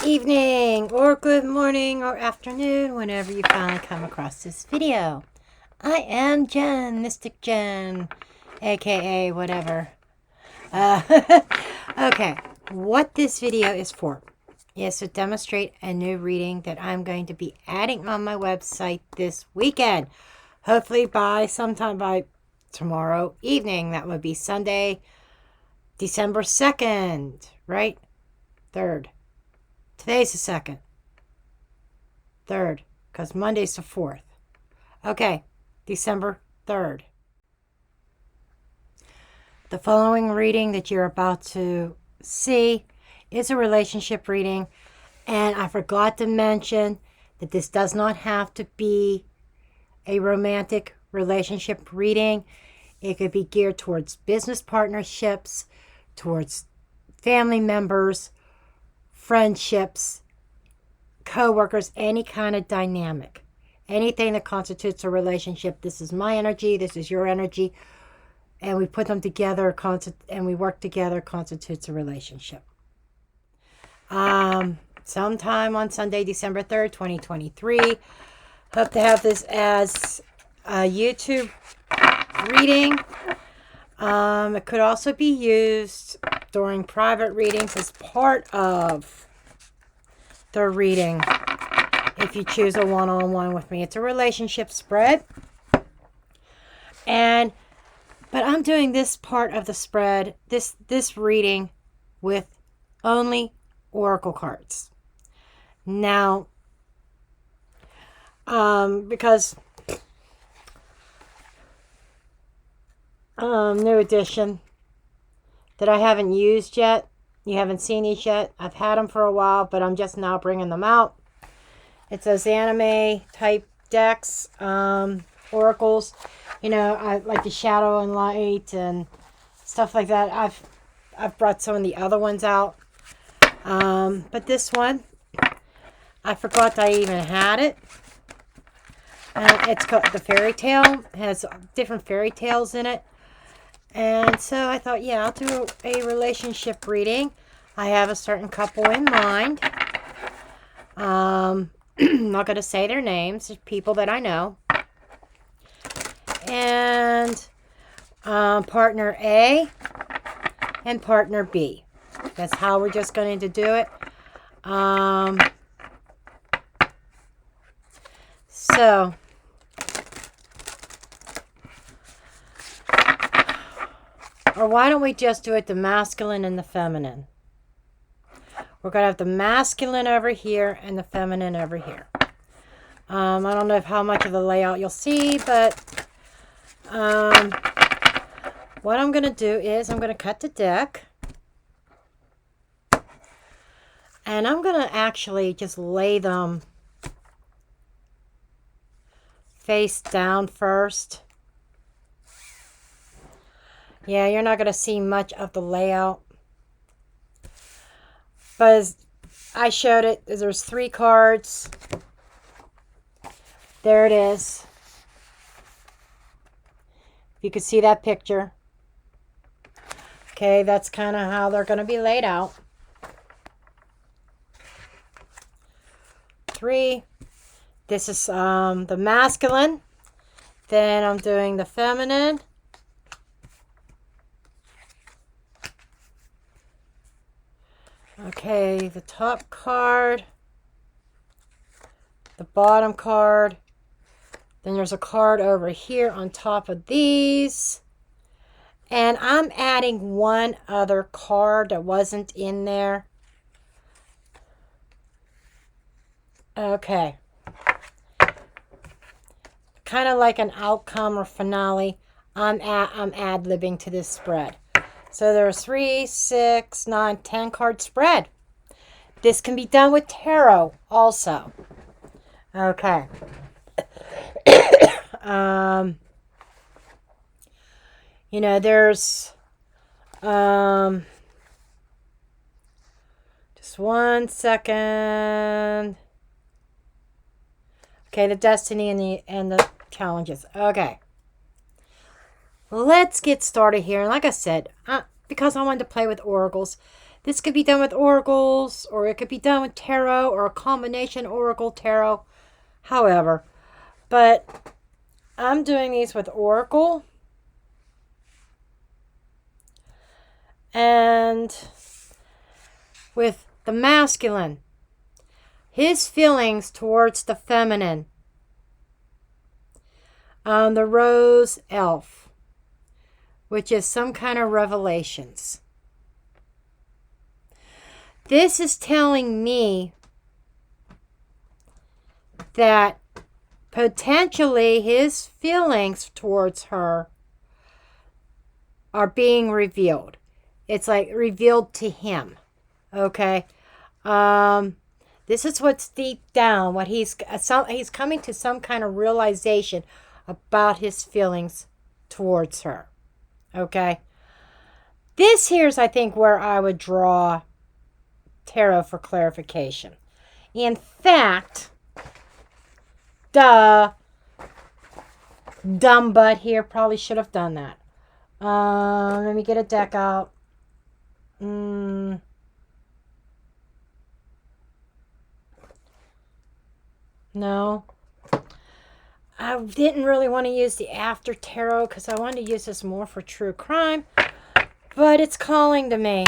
evening, or good morning, or afternoon, whenever you finally come across this video. I am Jenn, Mystic Jenn, aka whatever. Okay, what this video is for is to demonstrate a new reading that I'm going to be adding on my website this weekend. Hopefully sometime by tomorrow evening. That would be Sunday, December 2nd, right? 3rd. Today's the 2nd. 3rd, because Monday's the 4th. Okay, December 3rd. The following reading that you're about to see is a relationship reading, and I forgot to mention that this does not have to be a romantic relationship reading. It could be geared towards business partnerships, towards family members, friendships, co-workers, any kind of dynamic. Anything that constitutes a relationship. This is my energy, this is your energy, and we put them together and we work together constitutes a relationship. Sometime on Sunday, December 3rd, 2023. Hope to have this as a YouTube reading. It could also be used during private readings as part of the reading if you choose a one-on-one with me. It's a relationship spread. But I'm doing this part of the spread, this reading, with only oracle cards. Now, because new edition that I haven't used yet. You haven't seen these yet. I've had them for a while, but I'm just now bringing them out. It's those anime type decks, oracles. You know, I like the shadow and light and stuff like that. I've brought some of the other ones out. But this one, I forgot I even had it. It's called the fairy tale. It has different fairy tales in it. And so I thought, yeah, I'll do a relationship reading. I have a certain couple in mind. I'm not going to say their names. They're people that I know. And partner A and partner B. That's how we're just going to do it. So... or why don't we just do it the masculine and the feminine? We're going to have the masculine over here and the feminine over here. I don't know how much of the layout you'll see, but what I'm going to do is I'm going to cut the deck. And I'm going to actually just lay them face down first. Yeah, you're not going to see much of the layout. But as I showed it, there's 3 cards. There it is. You can see that picture. Okay, that's kind of how they're going to be laid out. 3. This is the masculine. Then I'm doing the feminine. Okay, the top card, the bottom card, then there's a card over here on top of these, and I'm adding one other card that wasn't in there. Okay, kind of like an outcome or finale. I'm ad-libbing to this spread. So there's 3, 6, 9, 10 card spread. This can be done with tarot also. Okay. You know, there's just 1 second. Okay, the destiny and the challenges. Okay. Let's get started here. And like I said, because I wanted to play with oracles, This could be done with oracles, or it could be done with tarot, or a combination oracle tarot. However, but I'm doing these with oracle and with the masculine. His feelings towards the feminine. The rose elf, which is some kind of revelations. This is telling me that potentially his feelings towards her are being revealed. It's like revealed to him. Okay? This is what's deep down, what he's coming to some kind of realization about his feelings towards her. Okay? This here's, I think, where I would draw tarot for clarification. In fact, dumb butt here probably should have done that. Let me get a deck out. No. I didn't really want to use the after tarot because I wanted to use this more for true crime. But it's calling to me.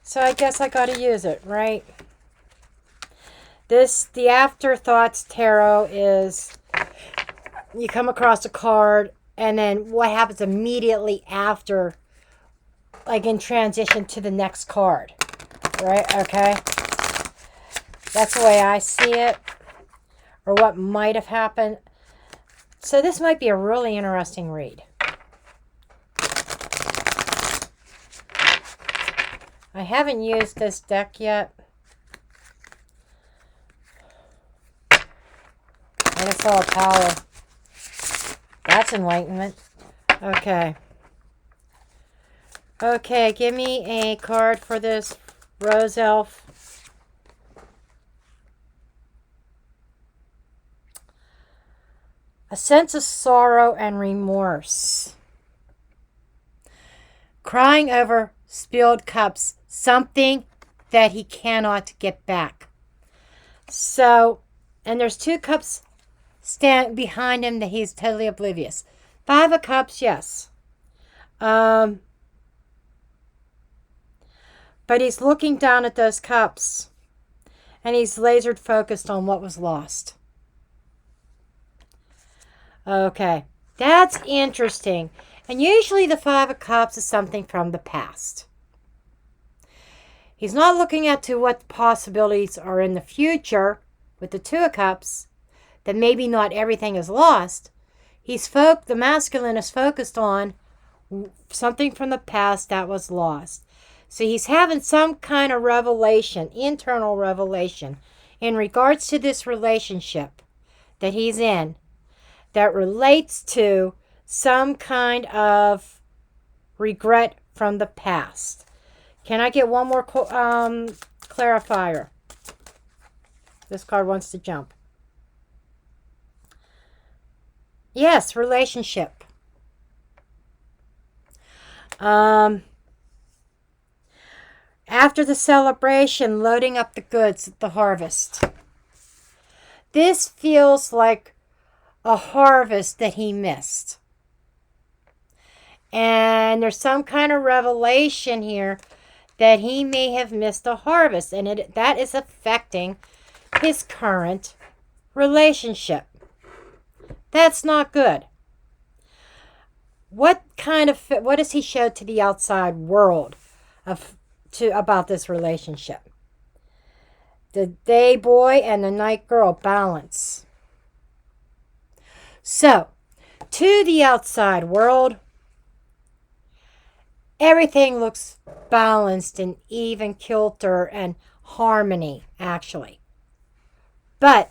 So I guess I got to use it, right? The Afterthoughts Tarot is you come across a card and then what happens immediately after, like in transition to the next card, right? Okay. That's the way I see it, or what might have happened. So this might be a really interesting read. I haven't used this deck yet. I just saw a power. That's enlightenment. Okay. Okay, give me a card for this Rose Elf. A sense of sorrow and remorse. Crying over spilled cups. Something that he cannot get back. So, and there's 2 cups stand behind him that he's totally oblivious. 5 of Cups, yes. But he's looking down at those cups. And he's lasered focused on what was lost. Okay. That's interesting. And usually the 5 of Cups is something from the past. He's not looking at to what possibilities are in the future with the 2 of Cups. That maybe not everything is lost. The masculine is focused on something from the past that was lost. So he's having some kind of revelation, internal revelation, in regards to this relationship that he's in, that relates to some kind of regret from the past. Can I get one more clarifier? This card wants to jump. Yes, relationship. After the celebration, loading up the goods at the harvest. This feels like a harvest that he missed. And there's some kind of revelation here that he may have missed a harvest. And that is affecting his current relationship. That's not good. What does he show to the outside world about this relationship? The day boy and the night girl balance. So, to the outside world, everything looks balanced and even kilter and harmony, actually. But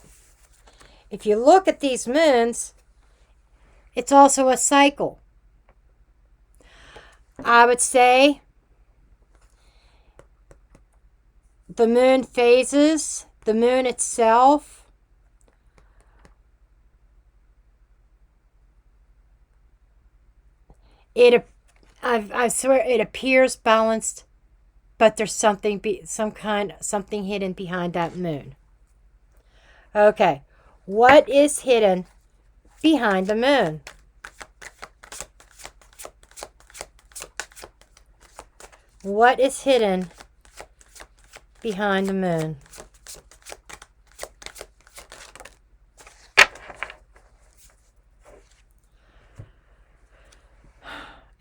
if you look at these moons, it's also a cycle. I would say the moon phases, the moon itself, I swear it appears balanced but there's something something hidden behind that moon. Okay, what is hidden behind the moon? What is hidden behind the moon?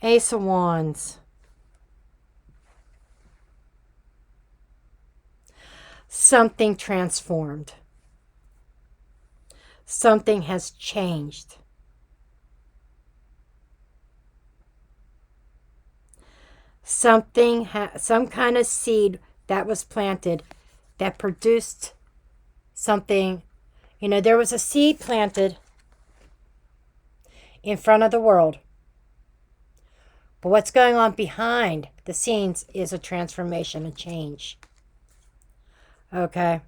Ace of Wands. Something transformed. Something has changed. Some kind of seed that was planted that produced something. You know, there was a seed planted in front of the world. But what's going on behind the scenes is a transformation, a change. Okay?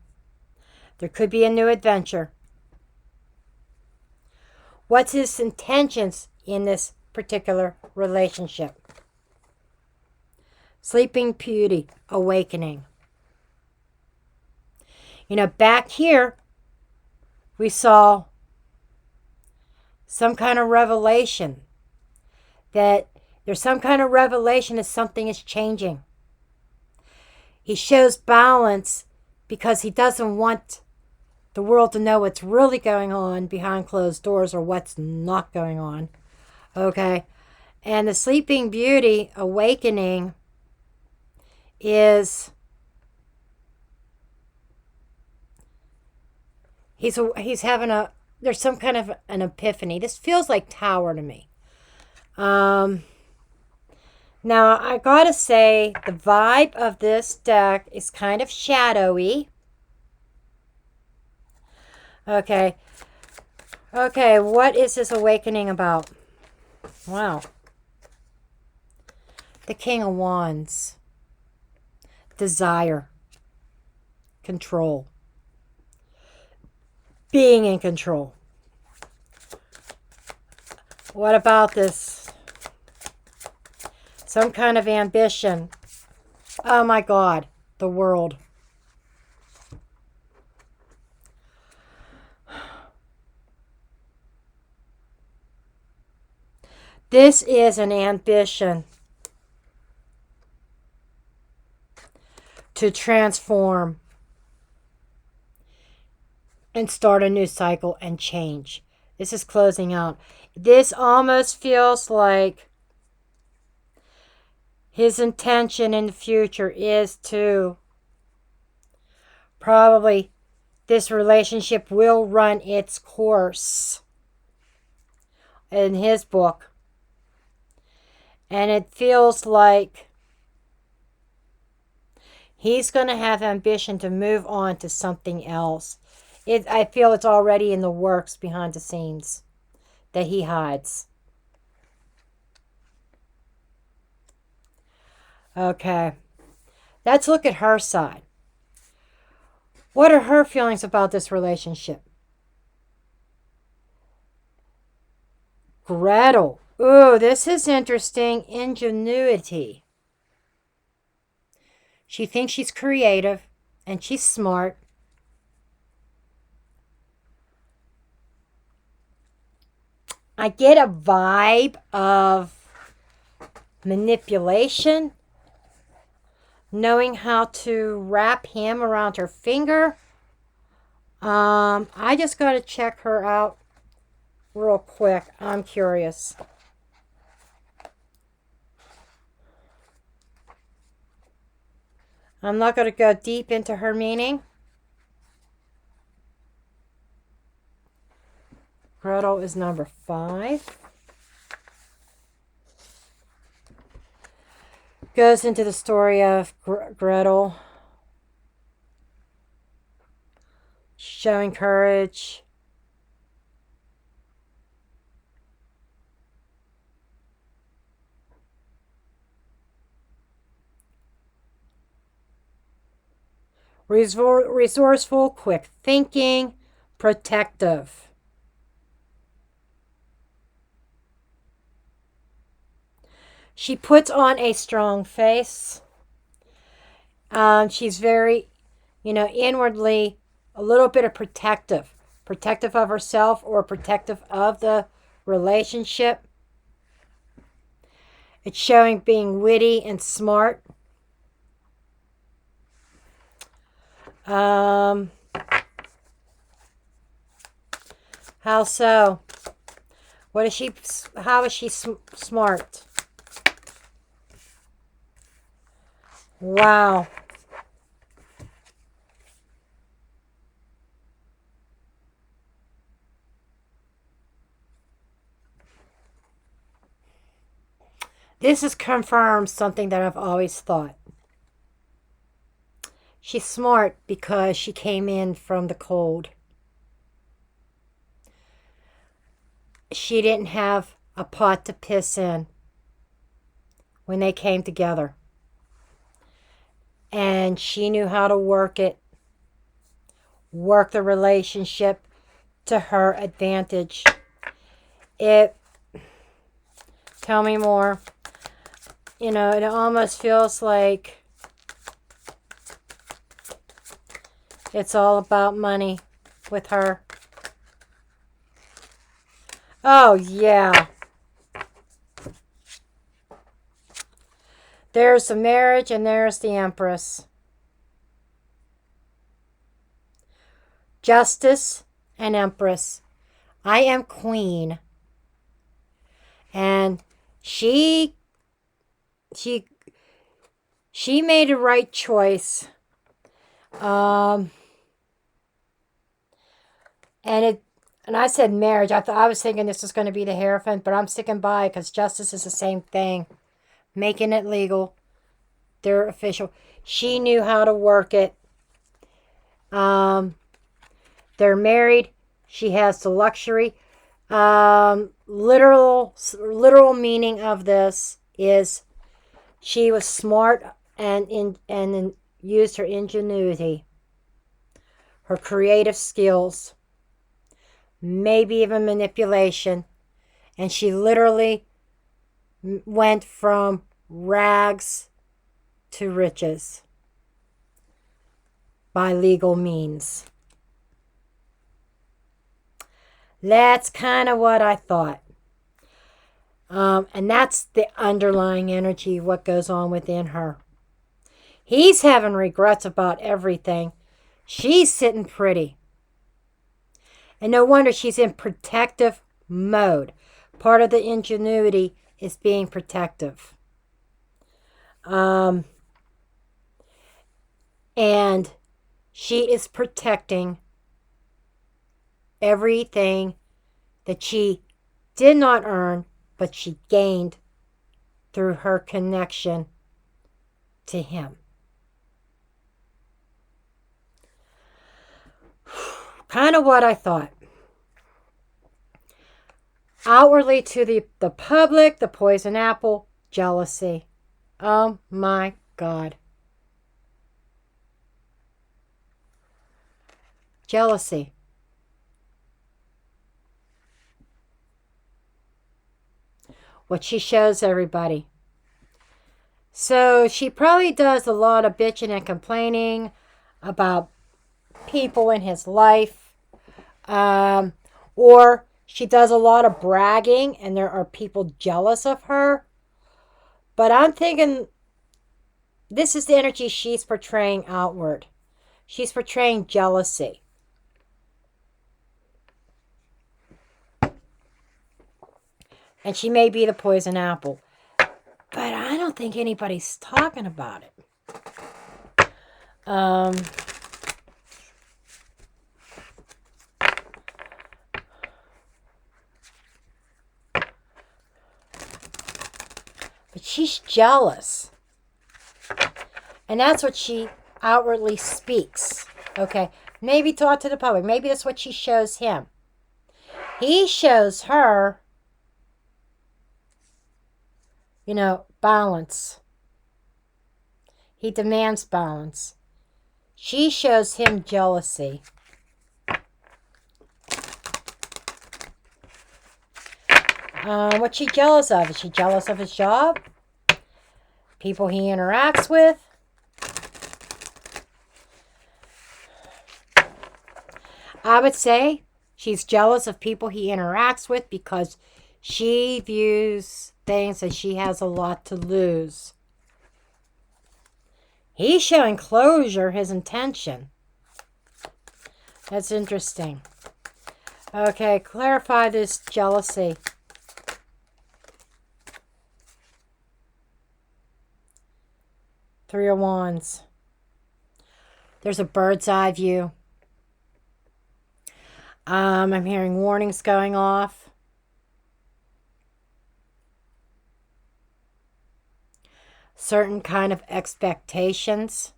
There could be a new adventure. What's his intentions in this particular relationship? Sleeping Beauty, awakening. You know, back here, we saw some kind of revelation. That there's some kind of revelation that something is changing. He shows balance because he doesn't want the world to know what's really going on behind closed doors or what's not going on. Okay? And the Sleeping Beauty awakening is he's having there's some kind of an epiphany. This feels like Tower to me. Now, I gotta say, the vibe of this deck is kind of shadowy. Okay. Okay, what is this awakening about? Wow. The King of Wands. Desire. Control. Being in control. What about this? Some kind of ambition. Oh my God, the world. This is an ambition to transform and start a new cycle and change. This is closing out. This almost feels like his intention in the future is to probably this relationship will run its course in his book. And it feels like he's going to have ambition to move on to something else. I feel it's already in the works behind the scenes that he hides. Okay. Let's look at her side. What are her feelings about this relationship? Gretel. Ooh, this is interesting. Ingenuity. She thinks she's creative and she's smart. I get a vibe of manipulation, knowing how to wrap him around her finger. I just got to check her out real quick. I'm curious. I'm not going to go deep into her meaning. Gretel is number 5. Goes into the story of Gretel showing courage. Resourceful, quick thinking, protective. She puts on a strong face. She's very, inwardly a little bit of protective. Protective of herself or protective of the relationship. It's showing being witty and smart. How so? What is she? How is she smart? Wow. This has confirmed something that I've always thought. She's smart because she came in from the cold. She didn't have a pot to piss in when they came together. And she knew how to work it, work the relationship to her advantage. Tell me more. It almost feels like it's all about money with her. Oh, yeah. There's the marriage and there's the Empress. Justice and Empress. I am queen. And she made a right choice. And I said marriage. I was thinking this was going to be the Hierophant, but I'm sticking by because justice is the same thing. Making it legal. They're official. She knew how to work it. They're married. She has the luxury. Literal meaning of this is she was smart and used her ingenuity, her creative skills, maybe even manipulation, and she literally went from rags to riches by legal means. That's kind of what I thought. And that's the underlying energy, what goes on within her. He's having regrets about everything. She's sitting pretty. And no wonder she's in protective mode. Part of the ingenuity is being protective. And she is protecting everything that she did not earn, but she gained through her connection to him. Kind of what I thought. Outwardly to the public, the poison apple, jealousy. Oh my God. Jealousy. What she shows everybody. So she probably does a lot of bitching and complaining about people in his life. Or she does a lot of bragging and there are people jealous of her. But I'm thinking this is the energy she's portraying outward. She's portraying jealousy. And she may be the poison apple. But I don't think anybody's talking about it. But she's jealous. And that's what she outwardly speaks. Okay. Maybe talk to the public. Maybe that's what she shows him. He shows her, balance. He demands balance. She shows him jealousy. What's she jealous of? Is she jealous of his job? People he interacts with? I would say she's jealous of people he interacts with because she views things as she has a lot to lose. He's showing closure, his intention. That's interesting. Okay, clarify this jealousy. Three of Wands. There's a bird's eye view. I'm hearing warnings going off. Certain kind of expectations.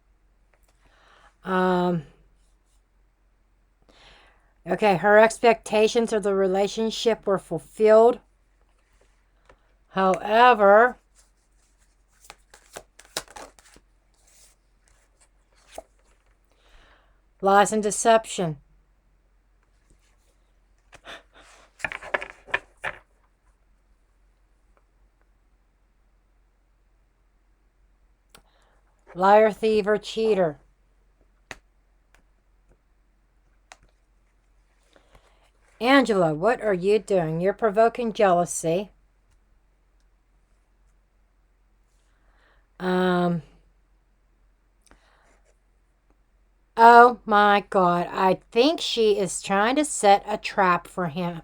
Okay, her expectations of the relationship were fulfilled. However, lies and deception. Liar, thief, or cheater. Angela, what are you doing? You're provoking jealousy. Oh my God. I think she is trying to set a trap for him.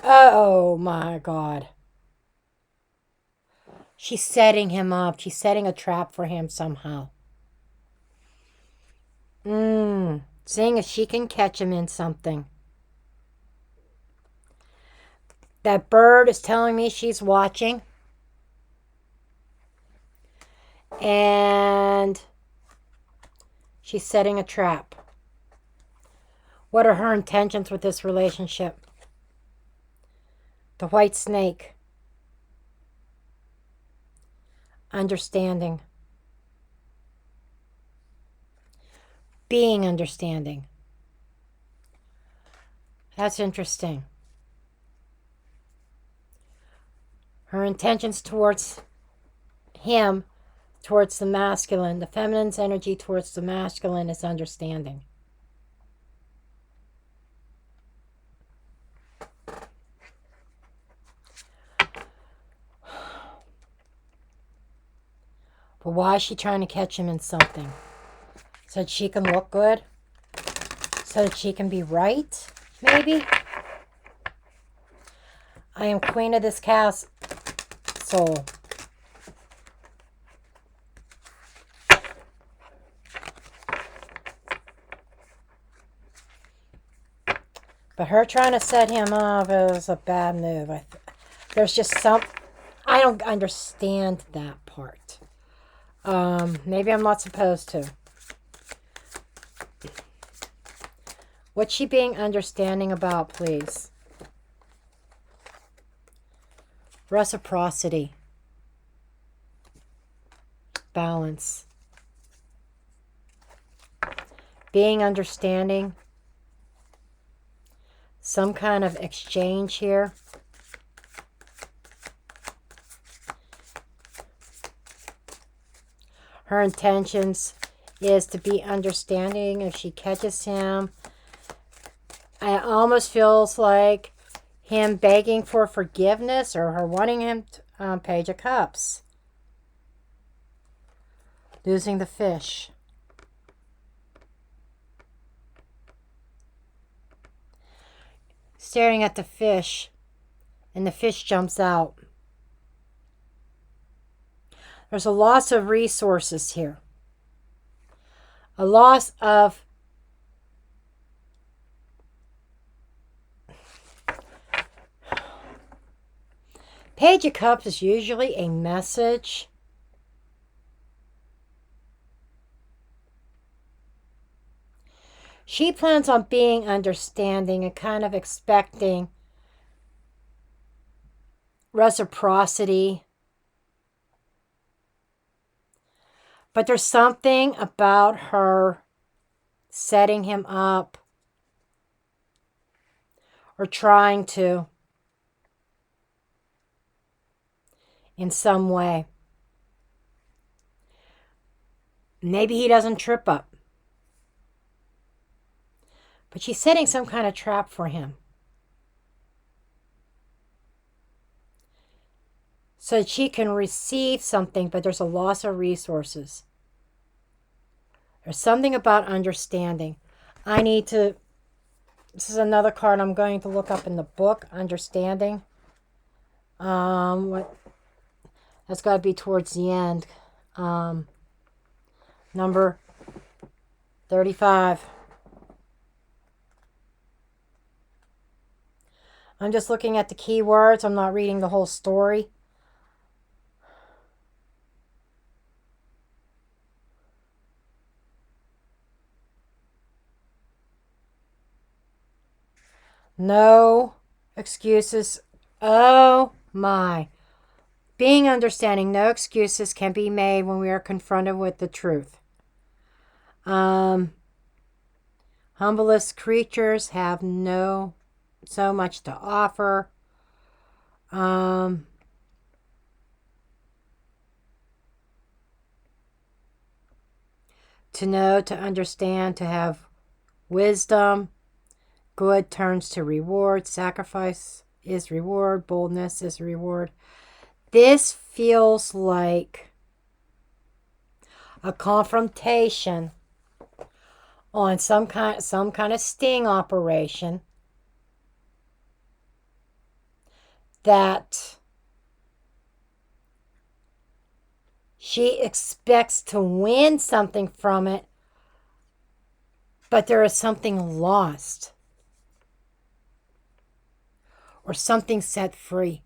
Oh my God. She's setting him up. She's setting a trap for him somehow. Seeing if she can catch him in something. That bird is telling me she's watching. And she's setting a trap. What are her intentions with this relationship? The white snake. Understanding. Being understanding. That's interesting. Her intentions towards him, towards the masculine, the feminine's energy towards the masculine is understanding. But why is she trying to catch him in something? So that she can look good? So that she can be right? Maybe? I am queen of this castle. But her trying to set him up is a bad move. There's just I don't understand that part. Maybe I'm not supposed to. What's she being understanding about, please? Reciprocity. Balance. Being understanding. Some kind of exchange here. Her intentions is to be understanding if she catches him. It almost feels like him begging for forgiveness or her wanting him to, Page of Cups. Losing the fish. Staring at the fish, and the fish jumps out. There's a loss of resources here. A loss of Page of Cups is usually a message. She plans on being understanding and kind of expecting reciprocity. But there's something about her setting him up or trying to in some way. Maybe he doesn't trip up. But she's setting some kind of trap for him. So that she can receive something, but there's a loss of resources. There's something about understanding. I need to... This is another card I'm going to look up in the book, Understanding. What? That's got to be towards the end. Number 35. I'm just looking at the keywords. I'm not reading the whole story. No excuses. Oh my. Being understanding, no excuses can be made when we are confronted with the truth. Humblest creatures have so much to offer. To know, to understand, to have wisdom. Good turns to reward. Sacrifice is reward. Boldness is reward. This feels like a confrontation on some kind of sting operation that she expects to win something from it, but there is something lost or something set free.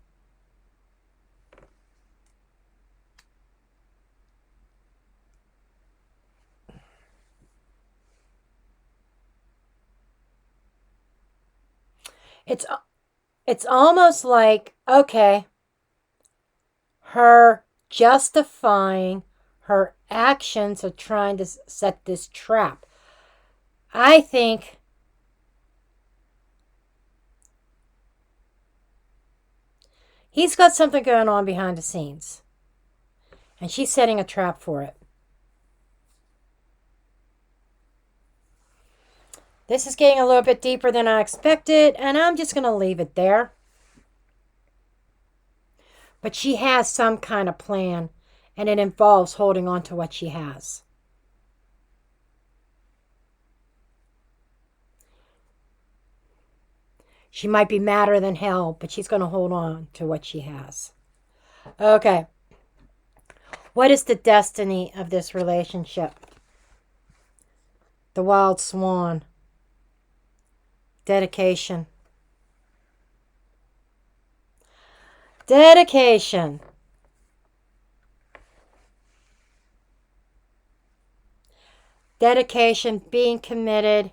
It's almost like, okay, her justifying her actions of trying to set this trap. I think he's got something going on behind the scenes, and she's setting a trap for it. This is getting a little bit deeper than I expected, and I'm just going to leave it there. But she has some kind of plan, and it involves holding on to what she has. She might be madder than hell, but she's going to hold on to what she has. Okay. What is the destiny of this relationship? The wild swan. Dedication. Dedication. Dedication, being committed.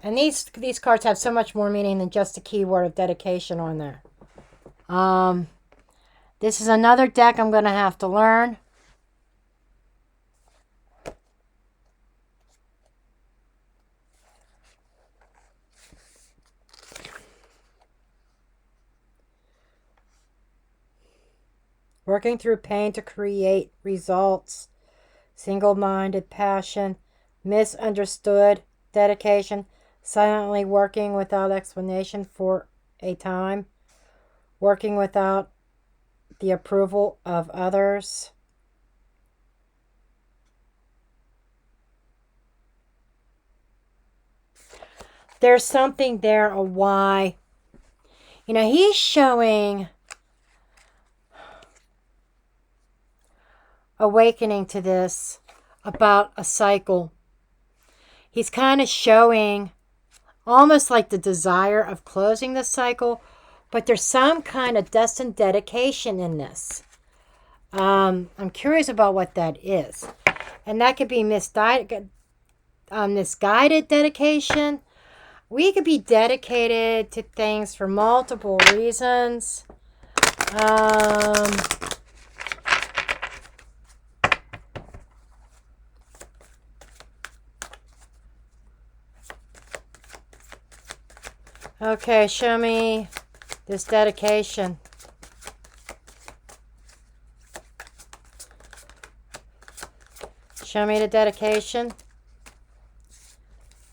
And these cards have so much more meaning than just the keyword of dedication on there. This is another deck I'm going to have to learn. Working through pain to create results. Single-minded passion. Misunderstood. Dedication. Silently working without explanation for a time. Working without the approval of others. There's something there of why. You know, he's showing awakening to this about a cycle. He's kind of showing almost like the desire of closing the cycle, but there's some kind of destined dedication in this. I'm curious about what that is. And that could be misguided dedication. We could be dedicated to things for multiple reasons. Okay, show me this dedication. Show me the dedication.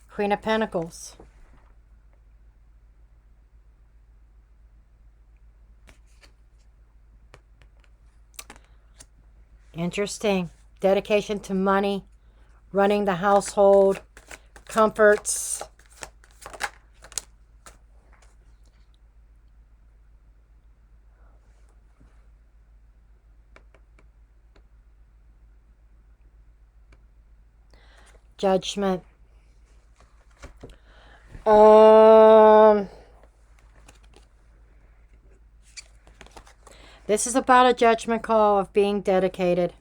Queen of Pentacles. Interesting. Dedication to money, running the household, comforts. Judgment. This is about a judgment call of being dedicated.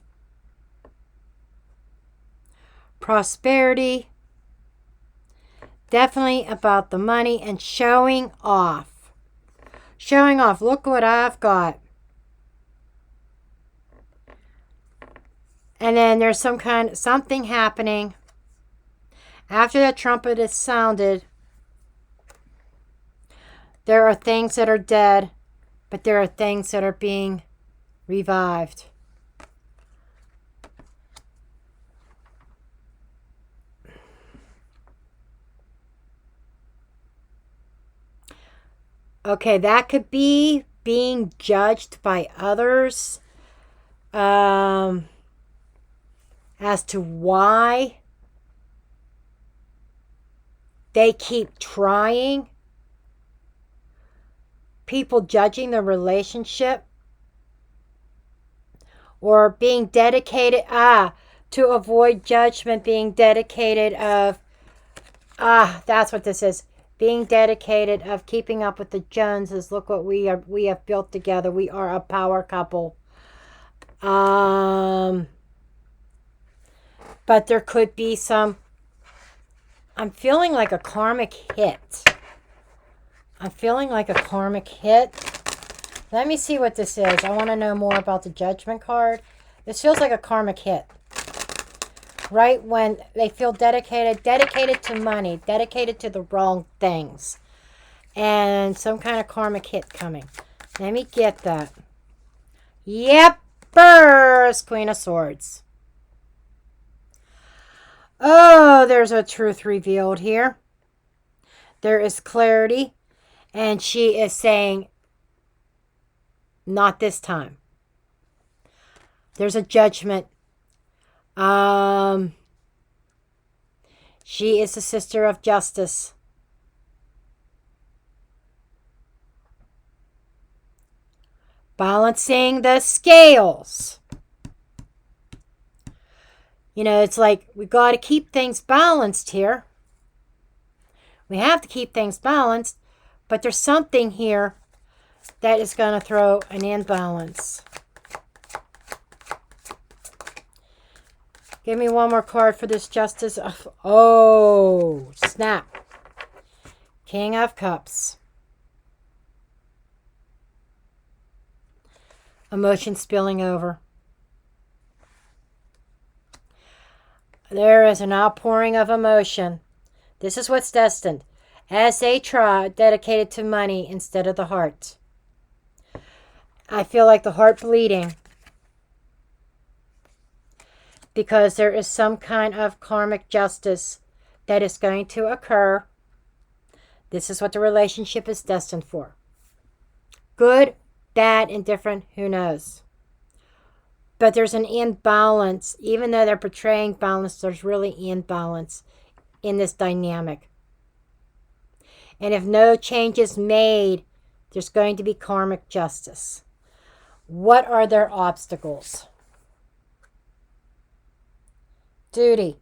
Prosperity. Definitely about the money and showing off. Showing off. Look what I've got. And then there's something happening. After the trumpet is sounded, there are things that are dead, but there are things that are being revived. Okay, that could be being judged by others as to why they keep trying. People judging the relationship. Or being dedicated, to avoid judgment, being dedicated of, that's what this is. Being dedicated of keeping up with the Joneses. Look what we have built together. We are a power couple. But there could be some, I'm feeling like a karmic hit. I'm feeling like a karmic hit. Let me see what this is. I want to know more about the Judgment card. This feels like a karmic hit. Right when they feel dedicated to money, dedicated to the wrong things. And some kind of karmic hit coming. Let me get that. Yep, first Queen of Swords. Oh, there's a truth revealed here. There is clarity. And she is saying, not this time. There's a judgment. She is a sister of justice. Balancing the scales. You know, it's like we got to keep things balanced here. We have to keep things balanced, but there's something here that is going to throw an imbalance. Give me one more card for this justice. Oh, snap. King of Cups. Emotion spilling over. There is an outpouring of emotion. This is what's destined. As they try, dedicated to money instead of the heart. I feel like the heart bleeding. Because there is some kind of karmic justice that is going to occur. This is what the relationship is destined for. Good, bad, indifferent, who knows? But there's an imbalance. Even though they're portraying balance, there's really imbalance in this dynamic. And if no change is made, there's going to be karmic justice. What are their obstacles? Duty.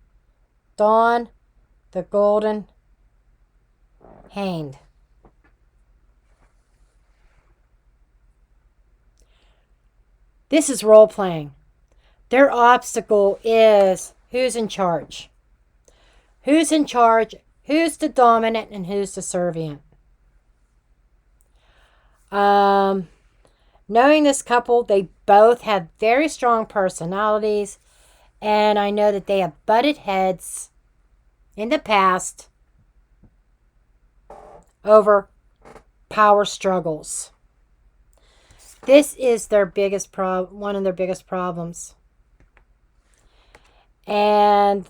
Dawn, the golden hand. This is role playing. Their obstacle is who's in charge. Who's in charge? Who's the dominant and who's the servient? Knowing this couple, they both have very strong personalities. And I know that they have butted heads in the past over power struggles. This is their biggest one of their biggest problems. And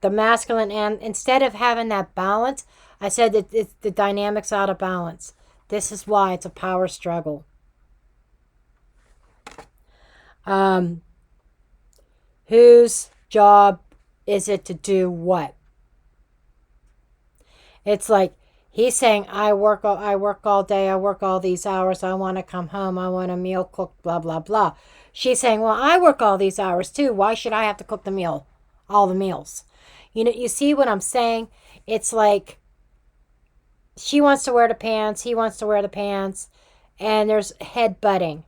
the masculine, and instead of having that balance, I said that the dynamic's out of balance. This is why it's a power struggle. Whose job is it to do what? It's like he's saying, I work all day, I work all these hours, I want to come home, I want a meal cooked, blah, blah, blah. She's saying, well, I work all these hours too. Why should I have to cook the meal? All the meals. You know, you see what I'm saying? It's like she wants to wear the pants, he wants to wear the pants, and there's headbutting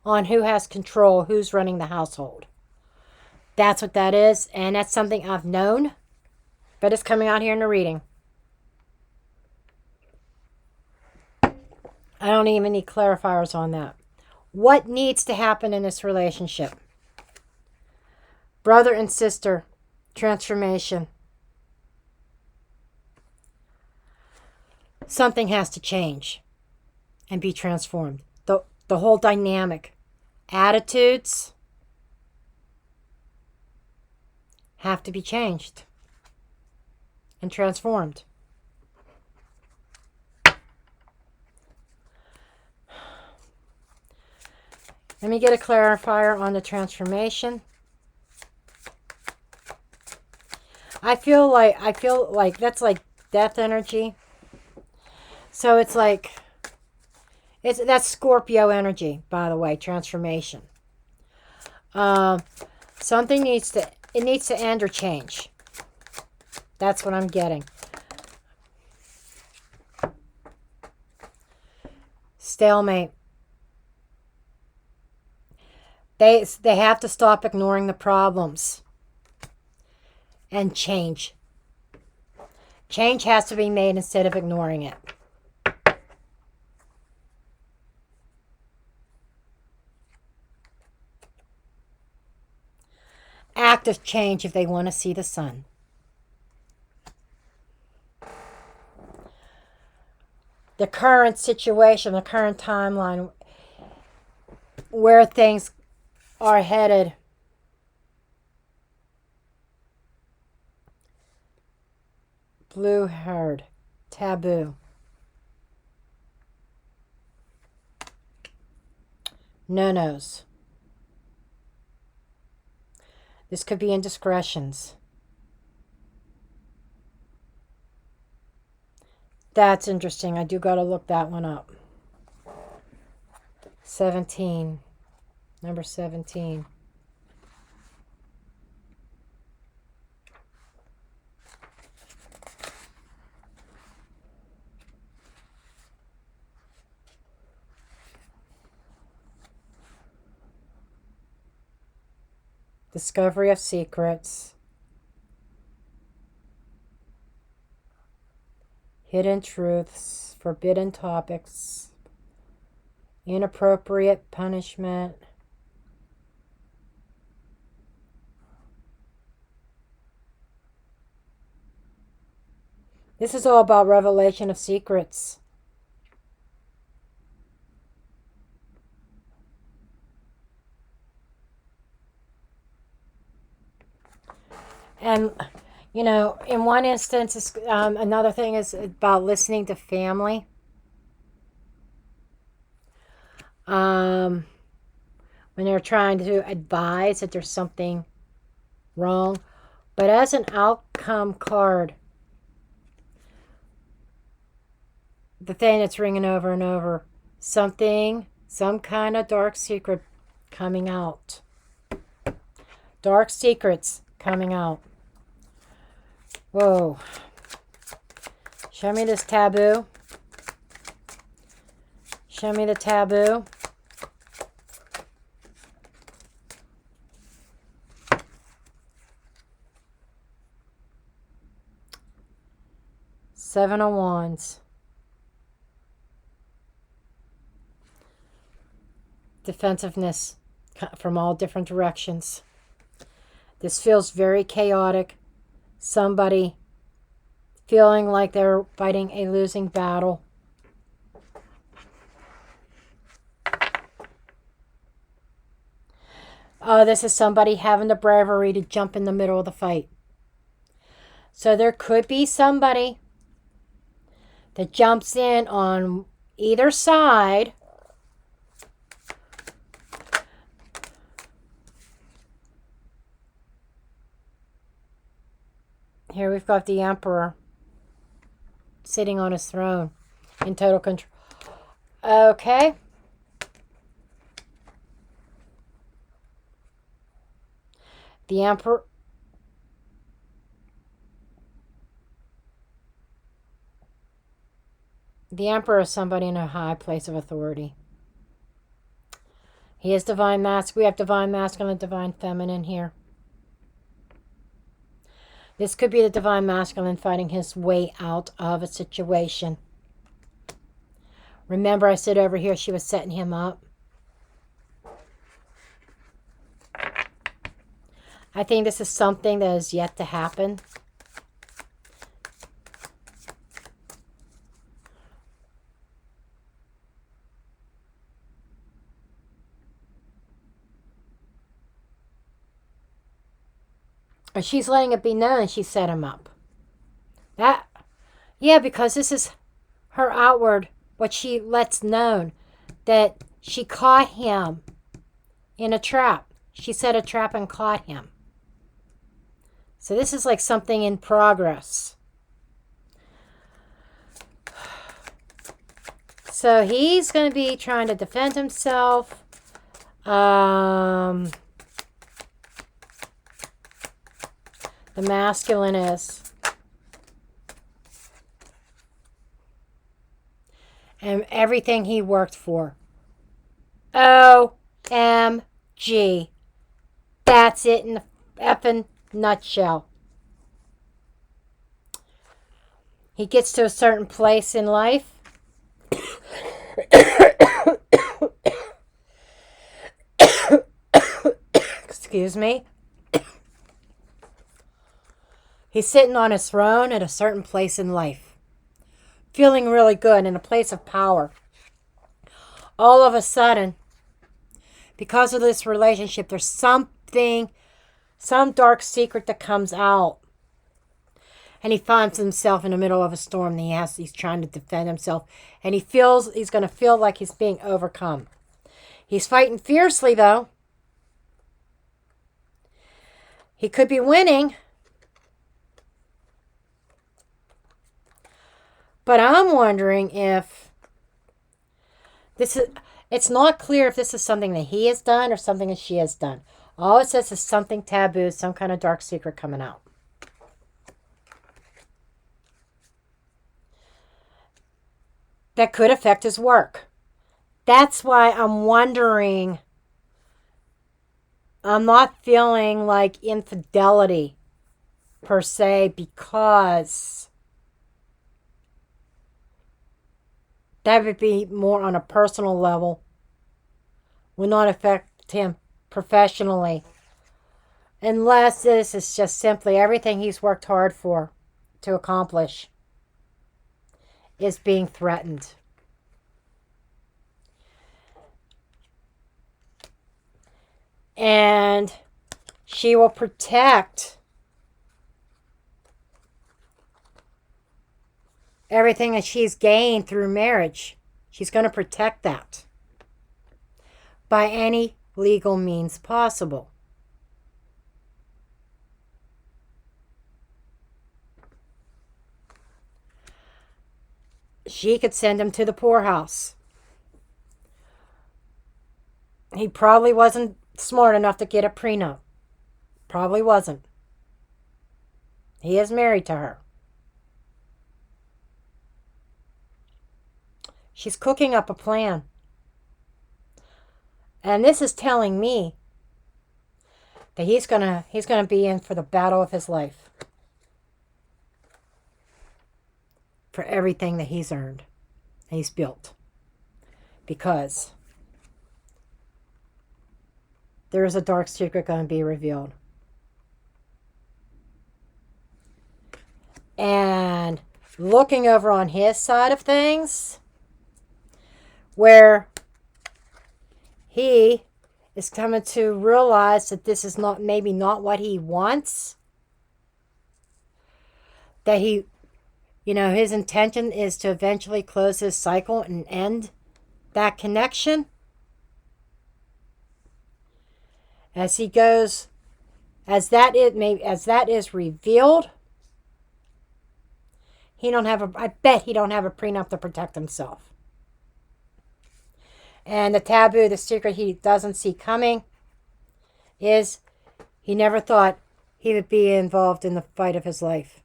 on who has control, who's running the household. That's what that is, and that's something I've known, but it's coming out here in the reading. I don't even need clarifiers on that. What needs to happen in this relationship? Brother and sister, transformation. Something has to change and be transformed. The whole dynamic. Attitudes have to be changed and transformed. Let me get a clarifier on the transformation. I feel like that's like death energy. So it's like that's Scorpio energy, by the way, transformation. Something needs to end or change. That's what I'm getting. Stalemate. They have to stop ignoring the problems and change. Change has to be made instead of ignoring it. Active change if they want to see the sun. The current situation, the current timeline, where things are headed. Blue herd, taboo. No-nos. This could be indiscretions. That's interesting. I do got to look that one up. 17. Number 17. Discovery of secrets. Hidden truths. Forbidden topics. Inappropriate punishment. This is all about revelation of secrets. And, you know, in one instance, another thing is about listening to family. When they're trying to advise that there's something wrong. But as an outcome card, the thing that's ringing over and over, some kind of dark secret coming out. Dark secrets coming out. Whoa. Show me this taboo. Show me the taboo. Seven of Wands. Defensiveness from all different directions. This feels very chaotic. Somebody feeling like they're fighting a losing battle. Oh, this is somebody having the bravery to jump in the middle of the fight. So there could be somebody that jumps in on either side. Here we've got the Emperor sitting on his throne in total control. Okay. The Emperor. The Emperor is somebody in a high place of authority. He is divine masculine. We have divine masculine and divine feminine here. This could be the divine masculine fighting his way out of a situation. Remember, I said over here she was setting him up. I think this is something that is yet to happen. Or she's letting it be known she set him up. Yeah, because this is her outward, what she lets known, that she caught him in a trap. She set a trap and caught him. So this is like something in progress. So he's going to be trying to defend himself. The masculine is. And everything he worked for. OMG. That's it in the effing nutshell. He gets to a certain place in life. Excuse me. He's sitting on his throne at a certain place in life. Feeling really good in a place of power. All of a sudden, because of this relationship, there's something, some dark secret that comes out. And he finds himself in the middle of a storm. He's trying to defend himself. And he feels he's going to feel like he's being overcome. He's fighting fiercely, though. He could be winning. But I'm wondering if this is, it's not clear if this is something that he has done or something that she has done. All it says is something taboo, some kind of dark secret coming out. That could affect his work. That's why I'm wondering. I'm not feeling like infidelity per se, because that would be more on a personal level. Would not affect him professionally. Unless this is just simply everything he's worked hard for to accomplish is being threatened. And she will protect everything that she's gained through marriage. She's going to protect that by any legal means possible. She could send him to the poorhouse. He probably wasn't smart enough to get a prenup. Probably wasn't. He is married to her. She's cooking up a plan. And this is telling me that he's gonna be in for the battle of his life. For everything that he's earned, he's built. Because there is a dark secret going to be revealed. And looking over on his side of things, where he is coming to realize that this is not maybe not what he wants. That he, his intention is to eventually close his cycle and end that connection. As he goes, as that is revealed, I bet he don't have a prenup to protect himself. And the taboo, the secret he doesn't see coming is he never thought he would be involved in the fight of his life.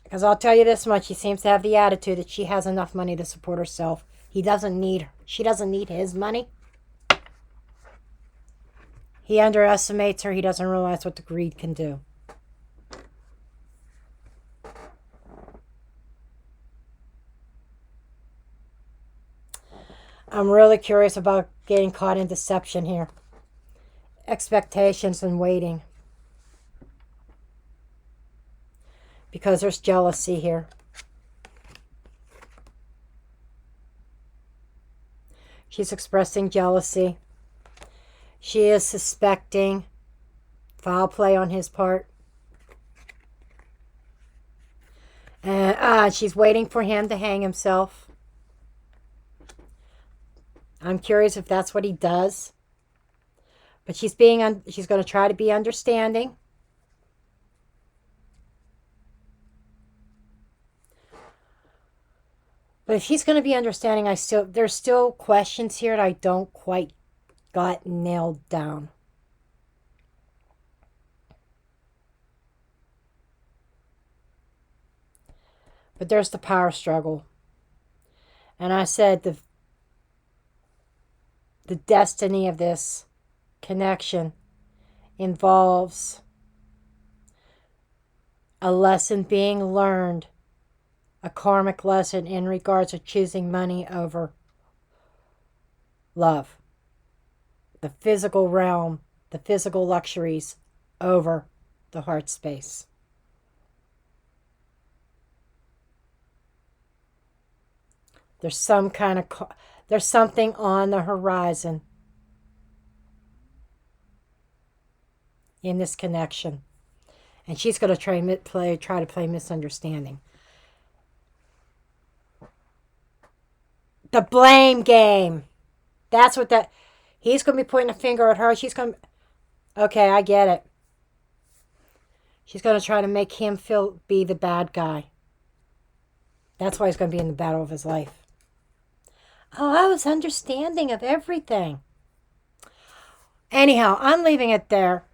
Because I'll tell you this much, he seems to have the attitude that she has enough money to support herself. She doesn't need his money. He underestimates her. He doesn't realize what the greed can do. I'm really curious about getting caught in deception here. Expectations and waiting. Because there's jealousy here. She's expressing jealousy. She is suspecting foul play on his part. And she's waiting for him to hang himself. I'm curious if that's what he does. But she's going to try to be understanding. But if she's going to be understanding, there's still questions here that I don't quite got nailed down. But there's the power struggle. And I said the destiny of this connection involves a lesson being learned, a karmic lesson in regards to choosing money over love, the physical realm, the physical luxuries over the heart space. There's something on the horizon in this connection. And she's going to try to play misunderstanding. The blame game. That's what he's going to be pointing a finger at her. Okay, I get it. She's going to try to make him be the bad guy. That's why he's going to be in the battle of his life. Oh, I was understanding of everything. Anyhow, I'm leaving it there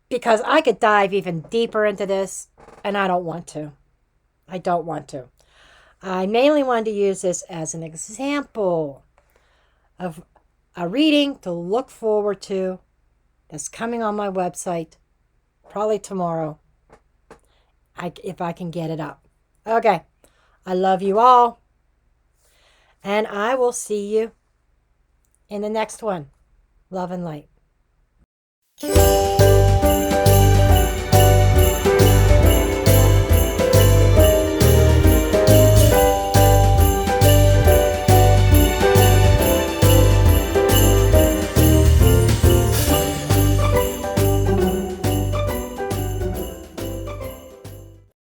because I could dive even deeper into this, and I don't want to. I mainly wanted to use this as an example of a reading to look forward to that's coming on my website probably tomorrow, if I can get it up. Okay, I love you all. And I will see you in the next one. Love and light.